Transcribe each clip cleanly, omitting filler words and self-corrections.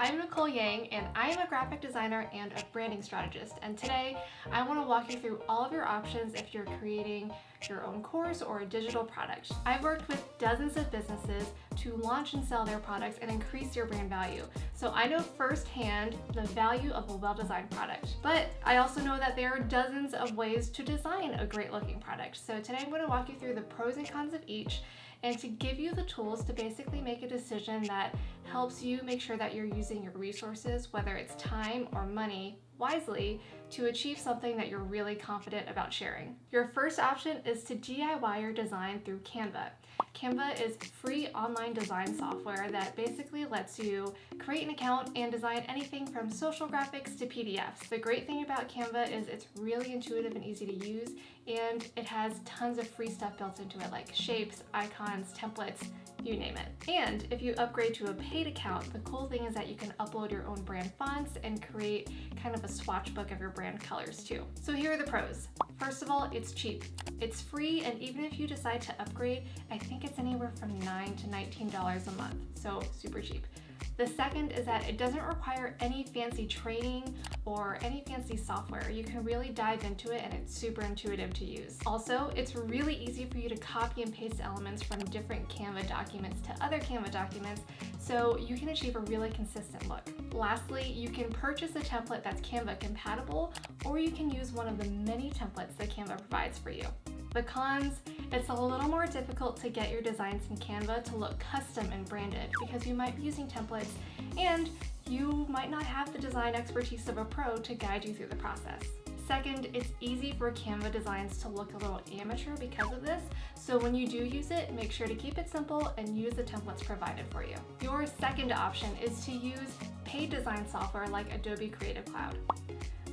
I'm Nicole Yang, and I am a graphic designer and a branding strategist. And today, I want to walk you through all of your options if you're creating your own course or a digital product. I've worked with dozens of businesses to launch and sell their products and increase your brand value. So I know firsthand the value of a well-designed product. But I also know that there are dozens of ways to design a great-looking product. So today I'm going to walk you through the pros and cons of each, and to give you the tools to basically make a decision that helps you make sure that you're using your resources, whether it's time or money, wisely to achieve something that you're really confident about sharing. Your first option is to DIY your design through Canva. Canva is free online design software that basically lets you create an account and design anything from social graphics to PDFs. The great thing about Canva is it's really intuitive and easy to use, and it has tons of free stuff built into it like shapes, icons, templates, you name it. And if you upgrade to a paid account, the cool thing is that you can upload your own brand fonts and create kind of a swatch book of your brand colors too. So here are the pros. First of all, it's cheap. It's free, and even if you decide to upgrade, I think it's anywhere from $9 to $19 a month, so super cheap. The second is that it doesn't require any fancy training or any fancy software. You can really dive into it, and it's super intuitive to use. Also, it's really easy for you to copy and paste elements from different Canva documents to other Canva documents, so you can achieve a really consistent look. Lastly, you can purchase a template that's Canva compatible, or you can use one of the many templates that Canva provides for you. The cons, it's a little more difficult to get your designs in Canva to look custom and branded because you might be using templates and you might not have the design expertise of a pro to guide you through the process. Second, it's easy for Canva designs to look a little amateur because of this, so when you do use it, make sure to keep it simple and use the templates provided for you. Your second option is to use paid design software like Adobe Creative Cloud.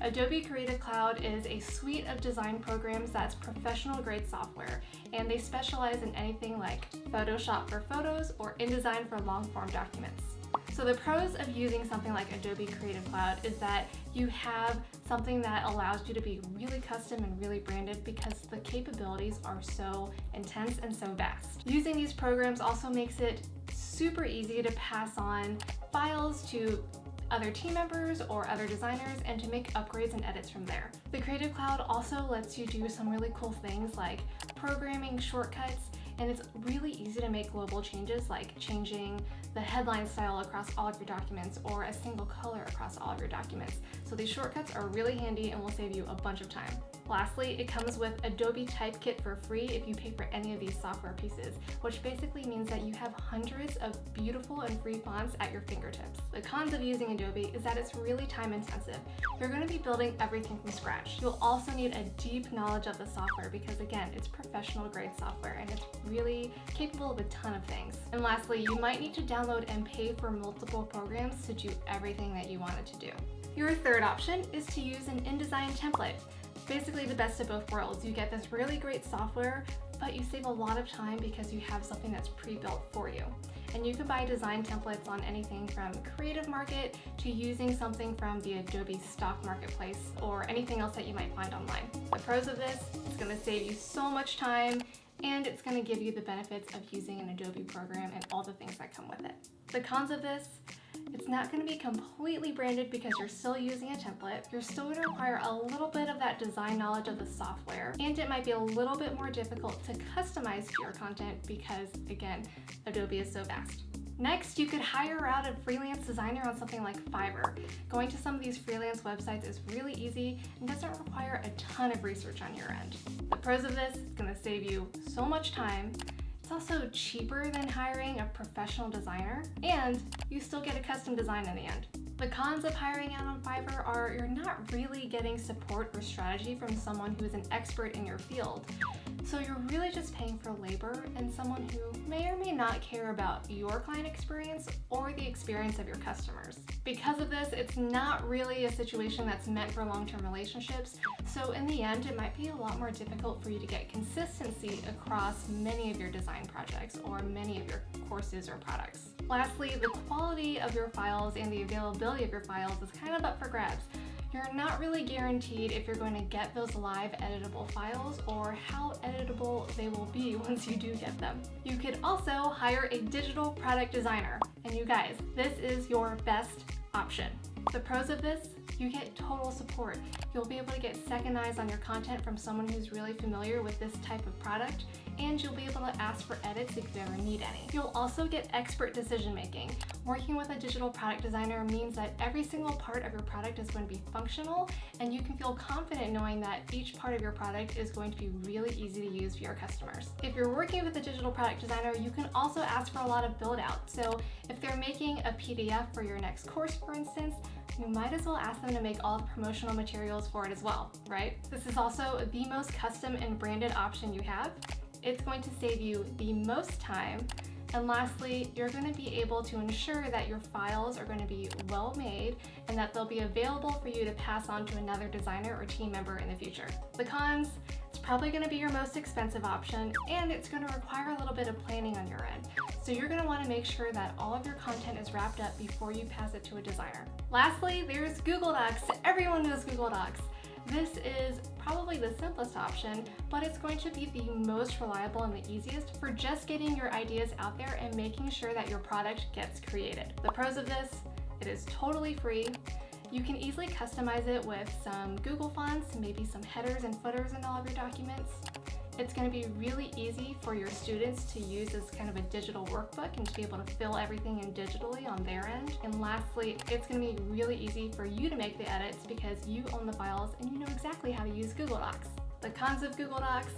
Adobe Creative Cloud is a suite of design programs that's professional grade software, and they specialize in anything like Photoshop for photos or InDesign for long form documents. So the pros of using something like Adobe Creative Cloud is that you have something that allows you to be really custom and really branded because the capabilities are so intense and so vast. Using these programs also makes it super easy to pass on files to other team members or other designers and to make upgrades and edits from there. The Creative Cloud also lets you do some really cool things like programming shortcuts, and it's really easy to make global changes like changing the headline style across all of your documents or a single color across all of your documents. So these shortcuts are really handy and will save you a bunch of time. Lastly, it comes with Adobe Typekit for free if you pay for any of these software pieces, which basically means that you have hundreds of beautiful and free fonts at your fingertips. The cons of using Adobe is that it's really time intensive. You're going to be building everything from scratch. You'll also need a deep knowledge of the software because again, it's professional grade software and it's really capable of a ton of things. And lastly, you might need to download and pay for multiple programs to do everything that you wanted to do. Your third option is to use an InDesign template. Basically the best of both worlds. You get this really great software, but you save a lot of time because you have something that's pre-built for you. And you can buy design templates on anything from Creative Market to using something from the Adobe Stock Marketplace or anything else that you might find online. The pros of this, it's going to save you so much time, and it's going to give you the benefits of using an Adobe program and all the things that come with it. The cons of this, it's not going to be completely branded because you're still using a template. You're still going to require a little bit of that design knowledge of the software, and it might be a little bit more difficult to customize to your content because, again, Adobe is so vast. Next, you could hire out a freelance designer on something like Fiverr. Going to some of these freelance websites is really easy and doesn't require a ton of research on your end. The pros of this, it's going to save you so much time. It's also cheaper than hiring a professional designer, and you still get a custom design in the end. The cons of hiring out on Fiverr are you're not really getting support or strategy from someone who is an expert in your field. So you're really just paying for labor and someone who may or may not care about your client experience or the experience of your customers. Because of this, it's not really a situation that's meant for long-term relationships. So in the end, it might be a lot more difficult for you to get consistency across many of your design projects or many of your courses or products. Lastly, the quality of your files and the availability of your files is kind of up for grabs. You're not really guaranteed if you're going to get those live editable files or how editable they will be once you do get them. You could also hire a digital product designer. And you guys, this is your best option. The pros of this, you get total support. You'll be able to get second eyes on your content from someone who's really familiar with this type of product, and you'll be able to ask for edits if you ever need any. You'll also get expert decision making. Working with a digital product designer means that every single part of your product is going to be functional, and you can feel confident knowing that each part of your product is going to be really easy to use for your customers. If you're working with a digital product designer, you can also ask for a lot of build out. So if they're making a PDF for your next course, for instance, you might as well ask them to make all the promotional materials for it as well, right? This is also the most custom and branded option you have. It's going to save you the most time. And lastly, you're going to be able to ensure that your files are going to be well made and that they'll be available for you to pass on to another designer or team member in the future. The cons, it's probably going to be your most expensive option, and it's going to require a little bit of planning on your end. So you're going to want to make sure that all of your content is wrapped up before you pass it to a designer. Lastly, there's Google Docs. Everyone knows Google Docs. This is probably the simplest option, but it's going to be the most reliable and the easiest for just getting your ideas out there and making sure that your product gets created. The pros of this, it is totally free. You can easily customize it with some Google fonts, maybe some headers and footers in all of your documents. It's going to be really easy for your students to use as kind of a digital workbook and to be able to fill everything in digitally on their end. And lastly, it's going to be really easy for you to make the edits because you own the files and you know exactly how to use Google Docs. The cons of Google Docs,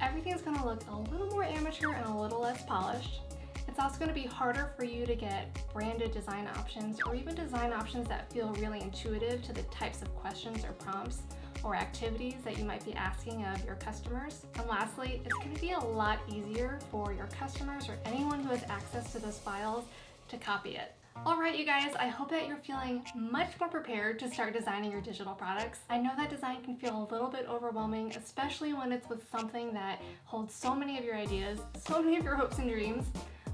everything's going to look a little more amateur and a little less polished. It's also going to be harder for you to get branded design options or even design options that feel really intuitive to the types of questions or prompts or activities that you might be asking of your customers. And lastly, it's going to be a lot easier for your customers or anyone who has access to those files to copy it. All right, you guys, I hope that you're feeling much more prepared to start designing your digital products. I know that design can feel a little bit overwhelming, especially when it's with something that holds so many of your ideas, so many of your hopes and dreams.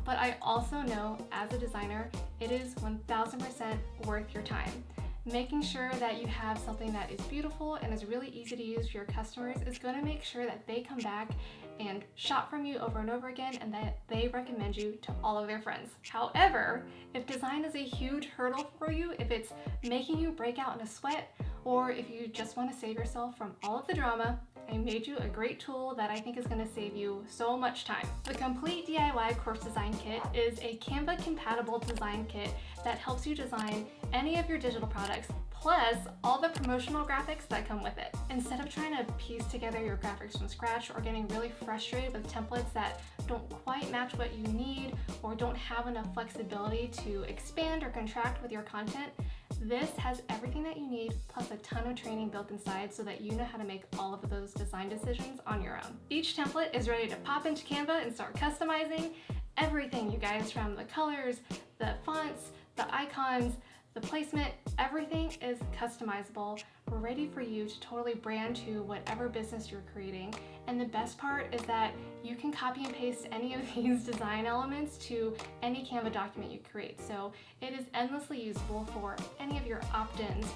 But I also know as a designer, it is 1000% worth your time. Making sure that you have something that is beautiful and is really easy to use for your customers is going to make sure that they come back and shop from you over and over again and that they recommend you to all of their friends. However, if design is a huge hurdle for you, if it's making you break out in a sweat, or if you just want to save yourself from all of the drama, I made you a great tool that I think is going to save you so much time. The Complete DIY Course Design Kit is a Canva compatible design kit that helps you design any of your digital products, plus all the promotional graphics that come with it. Instead of trying to piece together your graphics from scratch or getting really frustrated with templates that don't quite match what you need or don't have enough flexibility to expand or contract with your content, this has everything that you need, plus a ton of training built inside so that you know how to make all of those design decisions on your own. Each template is ready to pop into Canva and start customizing everything, you guys, from the colors, the fonts, the icons, the placement, everything is customizable. We're ready for you to totally brand to whatever business you're creating. And the best part is that you can copy and paste any of these design elements to any Canva document you create. So it is endlessly usable for any of your opt-ins,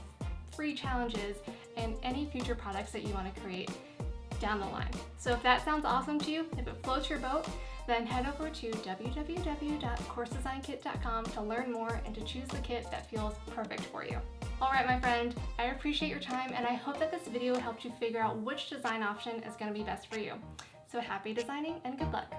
free challenges, and any future products that you want to create down the line. So if that sounds awesome to you, if it floats your boat, then head over to www.coursedesignkit.com to learn more and to choose the kit that feels perfect for you. All right, my friend, I appreciate your time and I hope that this video helped you figure out which design option is going to be best for you. So happy designing and good luck.